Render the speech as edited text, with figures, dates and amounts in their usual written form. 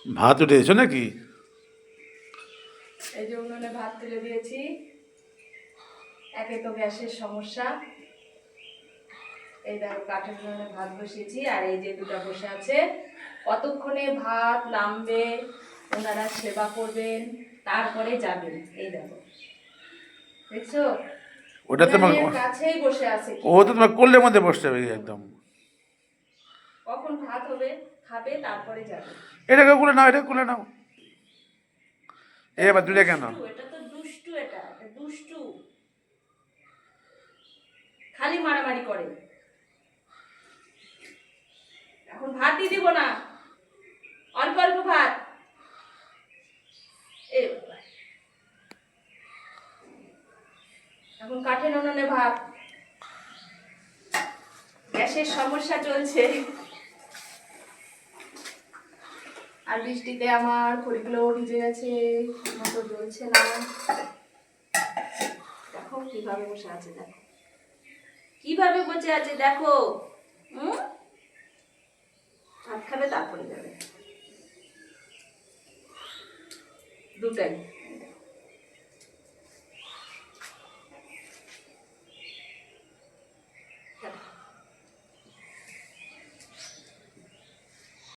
ভাত উঠে দিয়েছো নাকি? এই যে উনুনে ভাত তুলে দিয়েছি। একে তো গ্যাসের সমস্যা, এই দেখো কাঠের উনুনে ভাত বসিয়েছি, আর এই যে দুটো বসে আছে। কতক্ষণে ভাত নামবে, ওনারা সেবা করবেন, তারপরে যাবেন। এই দেখো, দেখছো ওটা তোমার, উনানের কাছেই বসে আছে। ও তো তোমার কোলের মধ্যে বসতে হবে একদম। কখন ভাত হবে, খাবে, তারপরে যাবে। এটাকে কোলে নাও, এটা কোলে নাও। এবার দূরে কেন? এটা তো দুষ্টু, এটা দুষ্টু, খালি মারামারি করে। এখন ভাতই দিব না, অল্প অল্প ভাত। এ বাবা, এখন কাঠের উনুনে ভাত, গ্যাসের সমস্যা চলছে। আর বৃষ্টিতে আমার খড়িগুলো ভিজে গেছে, মতো জ্বলছে না। দেখো কিভাবে বসে আছে, দেখো কিভাবে বসে আছে, দেখো। ভাত খাবে তারপরে যাবে, দুটাই।